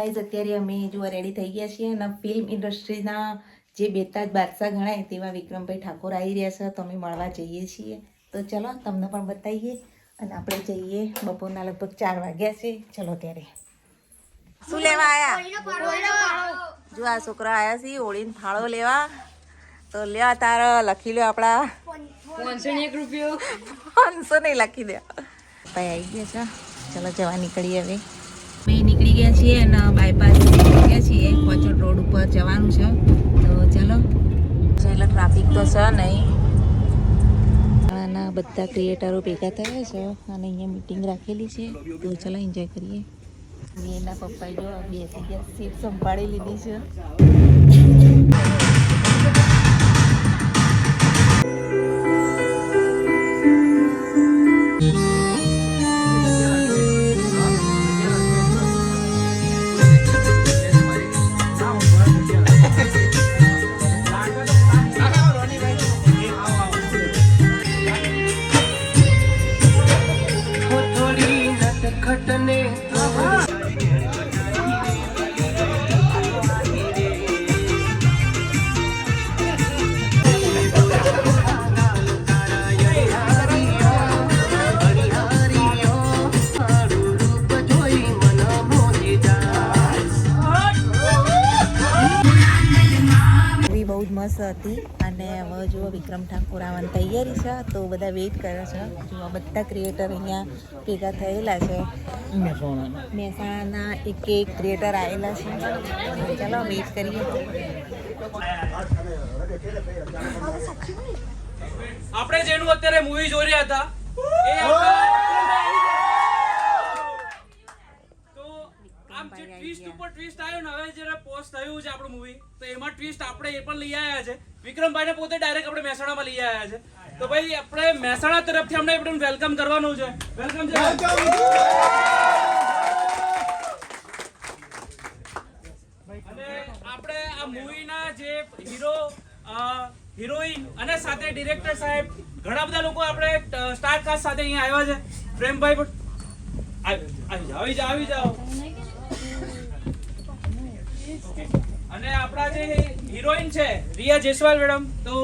અત્યારે અમે જો રેડી થઈ ગયા છીએ અને ફિલ્મ ઇન્ડસ્ટ્રીના જે બેતાજ બાદશાહ ગણાય તેવા વિક્રમભાઈ ઠાકોર આવી રહ્યા છે તો અમે મળવા જઈએ છીએ. તો ચલો તમને પણ બતાવીએ અને આપણે જઈએ. બપોરના લગભગ 4 વાગ્યા છે. ચલો ત્યારે શું લેવા આયા? જો આ છોકરા આયા છે હોળીનો ફાળો લેવા. તો લ્યા તાર લખી લો આપણા 501 રૂપિયો 500 નહીં લખી દે. ભાઈ આવી ગયા છે. ચલો જવા નીકળીએ હવે. અમે નીકળી ગયા છીએ અને બાયપાસ ગયા છીએ. કોચોટ રોડ ઉપર જવાનું છે. તો ચલો એટલે ટ્રાફિક તો છે નહીં. આના બધા ક્રિએટરો ભેગા થયા છે અને અહીંયા મીટિંગ રાખેલી છે. તો ચલો એન્જોય કરીએ. એના પપ્પા જો બેસી ગયા સીટ સંભાળી લીધી છે. મસ્ત હતી અને હવે જુઓ વિક્રમ ઠાકોર આવવાની તૈયારી છે. તો બધા વેઇટ કરે છે. જુઓ બધા ક્રિએટર અહીંયા ભેગા થયેલા છે. મહેસાણાના એક ક્રિએટર આવેલા છે. ચાલો વેઇટ કરીએ. આપણે જેનું અત્યારે મૂવી જોઈ રહ્યા હતા એ આમ જે ટ્વિસ્ટ ઉપર ટ્વિસ્ટ આવ્યો ને હવે જ્યારે પોસ્ટ થયું છે આપણું મૂવી તો એમાં ટ્વિસ્ટ આપણે એ પણ લઈ આવ્યા છે. વિક્રમભાઈને પોતે ડાયરેક્ટ આપણે મહેસાણામાં લઈ આવ્યા છે. તો ભાઈ આપણે મહેસાણા તરફથી અમને આપણે વેલકમ કરવાનું છે. વેલકમ છે. અને આપણે આ મૂવીના જે હીરો હિરોઈન અને સાથે ડિરેક્ટર સાહેબ ઘણા બધા લોકો આપણે સ્ટાર કાસ્ટ સાથે અહીંયા આવ્યા છે. પ્રેમભાઈ પણ આવી જાઓ. અને આપણા જે હિરોઈન છે રિયા જયસ્વાલ મેડમ, તો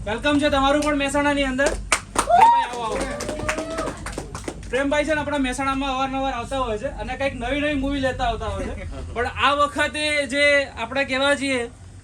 વેલકમ છે તમારું પણ મહેસાણાની અંદર. પ્રેમભાઈ છે ને આપણા મહેસાણામાં અવારનવાર આવતા હોય છે અને કંઈક નવી મૂવી લેતા આવતા હોય છે. પણ આ વખતે જે આપણે કહેવા છીએ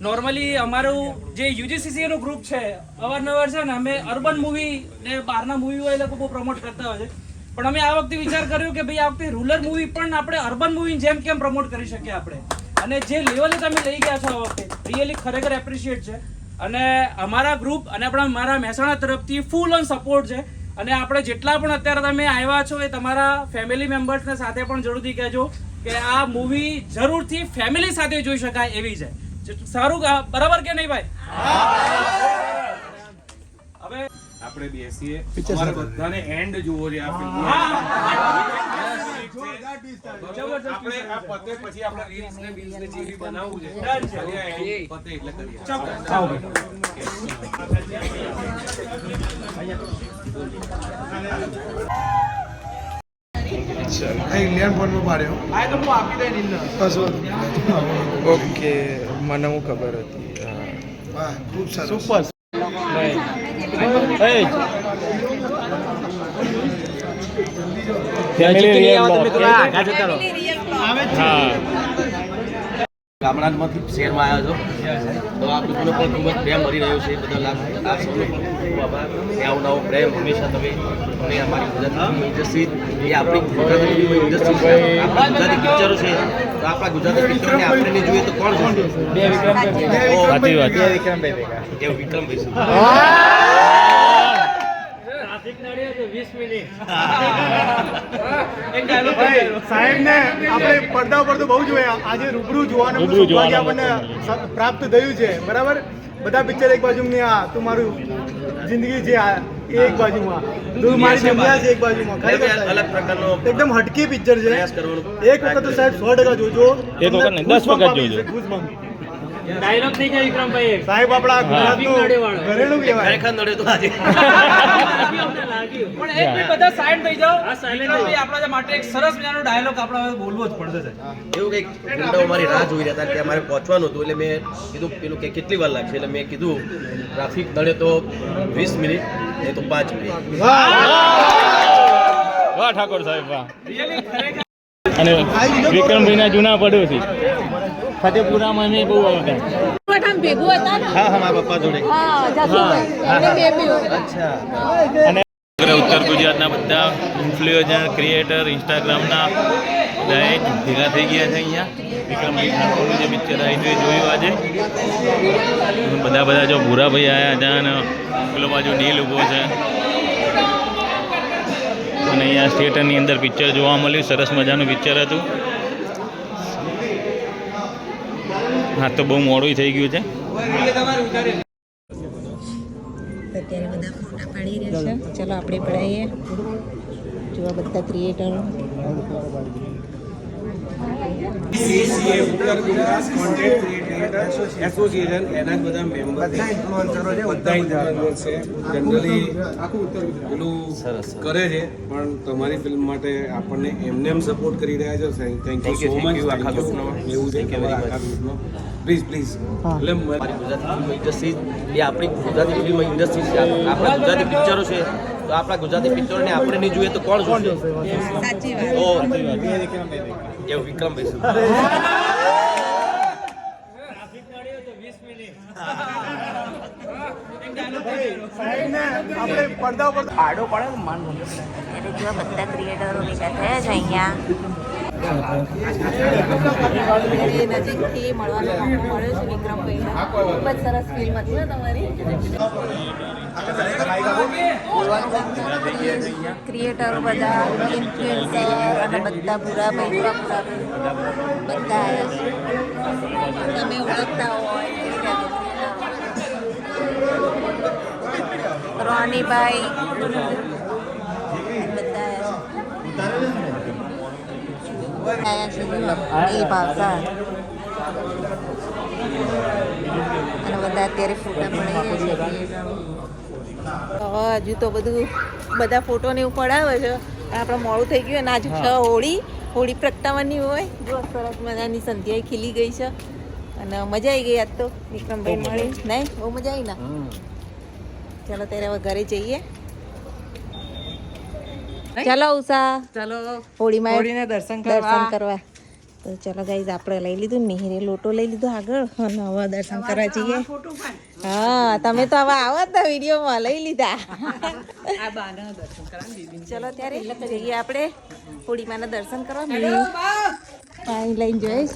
નોર્મલી અમારું જે યુજીસીસી નું ગ્રુપ છે અવારનવાર છે ને અમે અર્બન મૂવી ને બહારના મૂવી હોય એ લોકો બહુ પ્રમોટ કરતા હોય છે. પણ અમે આ વખતે વિચાર કર્યો કે ભાઈ આ વખતે રૂરલ મૂવી પણ આપણે અર્બન મૂવી જેમ કેમ પ્રમોટ કરી શકીએ આપણે. અને જે લેવલે તમે લઈ ગયા છો આ વખતે રિયલી ખરેખર એપ્રિશિએટ છે. અને અમારા ગ્રુપ અને મારા મહેસાણા તરફથી ફૂલ ઓન સપોર્ટ છે. અને આપણે જેટલા પણ અત્યારે તમે આવ્યા છો એ તમારા ફેમિલી મેમ્બર્સને સાથે પણ જરૂરથી કહેજો કે આ મૂવી જરૂરથી ફેમિલી સાથે જોઈ શકાય એવી છે. સારું બરાબર કે નહીં ભાઈ? હવે આપણે બેસીએ. અમારે બધાને એન્ડ જોવો છે આ ફિલ્મ. આપણે આ પતે પછી આપણે રીલ્સ ને બીલ્સ ને જેવી બનાવવું છે. પતે એટલે કરીએ. ઇન્ડિયન ફોનમાં પાડ્યો. આ તો હું આપી દે નીંદર. ઓકે, મને હું ખબર હતી. વાહ, ખૂબ સરસ. સુપર. ગામડામાંથી શહેરમાં આવ્યા છો તો આ લોકોનો પણ ખૂબ જ પ્રેમ મળી રહ્યો છે. બદલ આ સૌનો પણ ખૂબ આભાર. આવો નવો પ્રેમ હંમેશા તમે અમને અમારી ગુજરાતી ઇન્ડસ્ટ્રી એ આપણી ગુજરાતી ઇન્ડસ્ટ્રી છે. આપણા ગુજરાતી પિક્ચરો છે તો આપણા ગુજરાતી પિક્ચરોને આપણે નહીં જોઈએ તો કોણ જોશે? બે વિક્રમભાઈ વિક્રમભાઈ સાહેબ ને આપણે પડદા પર તો બહુ જોયા, આજે રૂબરૂ જોવાનું સૌભાગ્ય આપણને પ્રાપ્ત થયું છે. બરાબર, બધા પિક્ચર એક બાજુ ને આ તું મારું જિંદગી છે આ એક બાજુમાં, તું મારી દુનિયા છે એક બાજુમાં. અલગ પ્રકારનો એકદમ હટકી પિક્ચર છે. એક વખત તો સાહેબ 100% જોજો. એક વખત 10 વખત જોજો. ડાયલોગ થઈ જાય વિક્રમભાઈ એક. સાહેબ આપણા ગુજરાતનું નડેવાળો. ઘરેણું કહેવાય. ખરેખર નડે તો આજે પણ એક મિનિટ બધા સાઈડ થઈ જાઓ. વિક્રમભાઈ આપણા માટે એક સરસ મજાનો ડાયલોગ આપણે હવે બોલવો જ પડશે સાહેબ. એવું કંઈક ગુંડાઓ મારી રાહ જોઈ રહ્યા હતા કે અમારે પહોંચવાનું હતું એટલે મેં કીધું પેલું કે કેટલી વાર લાગશે એટલે મેં કીધું ટ્રાફિક નડે તો 20 મિનિટ નહીં તો 5 મિનિટ. વાહ ઠાકોર સાહેબ વાહ. અને વિક્રમભાઈના જૂના પડોશી ફતેપુરામાં અમે બહુ આવતા. ભેગું હતા ને હા હા મારા પપ્પા જોડે. હા જસુભાઈ એમને બેબી અચ્છા અને ઉત્તર ગુજરાતના બધા ઇન્ફ્લુએન્સર ક્રિએટર ઇન્સ્ટાગ્રામના બધા જ ભેગા થઈ ગયા છે અહીંયા. વિક્રમભાઈ ઠાકોરનું જે પિક્ચર આવ્યું એ જોયું આજે. બધા જો ભૂરાભાઈ આવ્યા હતા અને પેલો બાજુ નીલ ઊભો છે અને અહીંયા થિયેટરની અંદર પિક્ચર જોવા મળ્યું. સરસ મજાનું પિક્ચર હતું. હા તો બહુ મોડું થઈ ગયું છે. અત્યારે બધા ફોટા પાડી રહ્યા છે. ચલો આપણે પડાવીએ. જોવા બધા ક્રિએટરો. CCA ઉત્તર ગુજરાત કોન્ટેન્ટ ક્રિએટર એસોસિએશન એના જ બધા મેમ્બર બધા ઇન્ફ્લુએન્સરો છે. જનરલી પેલું કરે છે પણ તમારી ફિલ્મ માટે આપણને એમને એમ સપોર્ટ કરી રહ્યા છો. Thank you so much. આખા ગ્રુપનો એવું છે કે આખા ગ્રુપનો પ્લીઝ પ્લીઝ એટલે અમારી ગુજરાતી ફિલ્મ ઇન્ડસ્ટ્રી એ આપણી ગુજરાતી ફિલ્મ ઇન્ડસ્ટ્રી છે. આપણા ગુજરાતી પિક્ચરો છે તો આપણા ગુજરાતી પિક્ચરોને આપણે નહીં જોઈએ તો કોણ જોશે? સાચી વાત. તો એવું વિક્રમભાઈ છે. સાહેબને આપણે પડદા પર ત્યારે જો બધા ક્રિએટરો ભેગા થયા છે અહીંયા. નજીકથી મળવાનો મોકો મળ્યો છે વિક્રમભાઈને. ખૂબ જ સરસ ફિલ્મ હતી હો તમારી. ક્રિએટરો બધા ઇન્ફ્લુએન્સર અને બધા પૂરા ભાઈ બધા આવ્યા છે. તમે ઓળખતા હોય રોનીભાઈ બધા આવ્યા છે. એ ભાવસા અને બધા અત્યારે ફોટા પડાઈ રહ્યા છે. હજુ તો બધું બધા ફોટો ને એવું પડાવે છે. આપણે મોડું થઈ ગયું અને આજે હોળી પ્રગટાવવાની હોય. જો સરસ મજાની સંધ્યાએ ખીલી ગઈ છે અને મજા આવી ગઈ આજ તો વિક્રમભાઈ મળી. નહીં બહુ મજા આવી ને. ચાલો ત્યારે હવે ઘરે જઈએ. ચાલો ઉષા ચાલો હોળીમાં દર્શન કરવા. તો ચલો ગાઈઝ આપણે લઈ લીધું મિહિરે લોટો લઈ લીધો આગળ અને હવે દર્શન કરવા જઈએ. હા તમે તો હવે આવો જ ને વિડીયોમાં લઈ લીધા. ચલો ત્યારે જઈએ આપણે હોળીમાના દર્શન કરવા. પાણી લઈને જઈશ.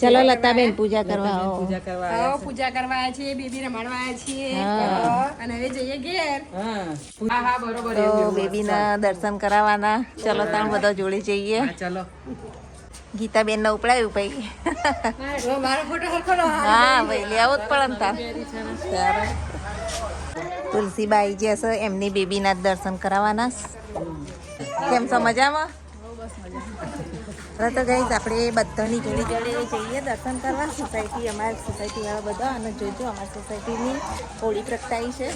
ચલો લતાબેન પૂજા કરવા આવો. પૂજા કરવા પૂજા કરવા આવ્યા છીએ, બેબી રમાડવા આવ્યા છીએ હા. અને હવે જઈએ ઘેર. હા હા બરોબર. તો બેબીના દર્શન કરાવવાના. ચલો તમે બધા જોડે જઈએ. ચાલો ગીતાબેન ને ઉપડાયું ભાઈ. મારો ફોટો હરખો લો. હા ભાઈ લેવો જ પડે ને તાર. તુલસીબાઈ જે છે એમની બેબીના જ દર્શન કરાવવાના. કેમ છો મજામાં? તો ગાઈઝ આપણે બધાની જોડે જોડે જઈએ દર્શન કરવા. સોસાયટી અમારી સોસાયટી વાળા બધા અને જોજો અમારી સોસાયટીની હોળી પ્રગટાઈ છે.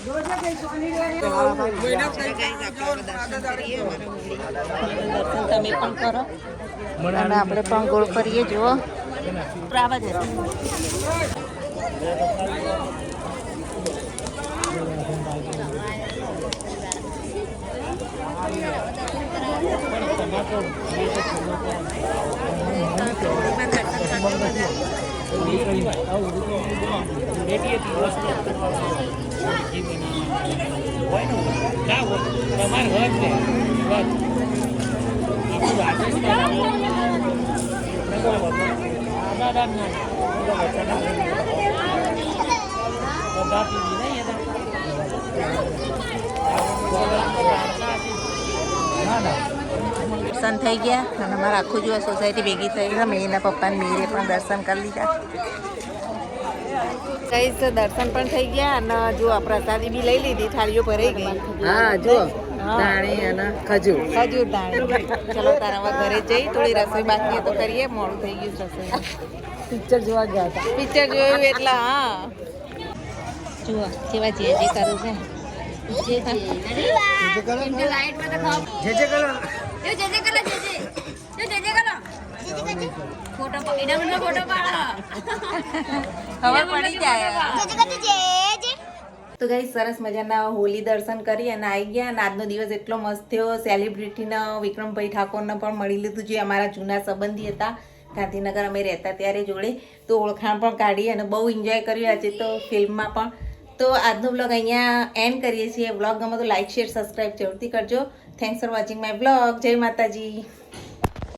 દર્શન તમે પણ કરો અને આપણે પણ ગોળ કરીએ. જુઓ આવા જ દર્શન થઈ ગયા અને અમારે આખું જો સોસાયટી ભેગી થઈ ગઈ. મેં એના પપ્પાને મેરે પણ દર્શન કરી લીધા. કઈ દર્શન પણ થઈ ગયા અને જો પ્રસાદી બી લઈ લીધી. થાળીઓ ભરાઈ ગઈ. હા જો ધાણી અને ખજૂર ધાણી. ચલો તારા હવે ઘરે જઈ થોડી રસોઈ બાકી તો કરીએ, મોડું થઈ ગયું છે રસોઈ. પિક્ચર જોવા ગયા હતા. પિક્ચર જોયું એટલે હા. જુઓ જેવા જે કરું છે. ખબર પડી જાય. તો ગાઈ સરસ મજાના હોલી દર્શન કરી અને આવી ગયા અને આજનો દિવસ એટલો મસ્ત થયો. સેલિબ્રિટીના વિક્રમભાઈ ઠાકોરને પણ મળી લીધું, જે અમારા જૂના સંબંધી હતા ગાંધીનગર અમે રહેતા ત્યારે જોડે. તો ઓળખાણ પણ કાઢી અને બહુ એન્જોય કર્યું આજે તો ફિલ્મમાં પણ. તો આજનો બ્લોગ અહીંયા એન્ડ કરીએ છીએ. બ્લોગ ગમે તો લાઇક શેર સબસ્ક્રાઈબ જરૂરથી કરજો. Thanks for watching my blog. જય માતાજી.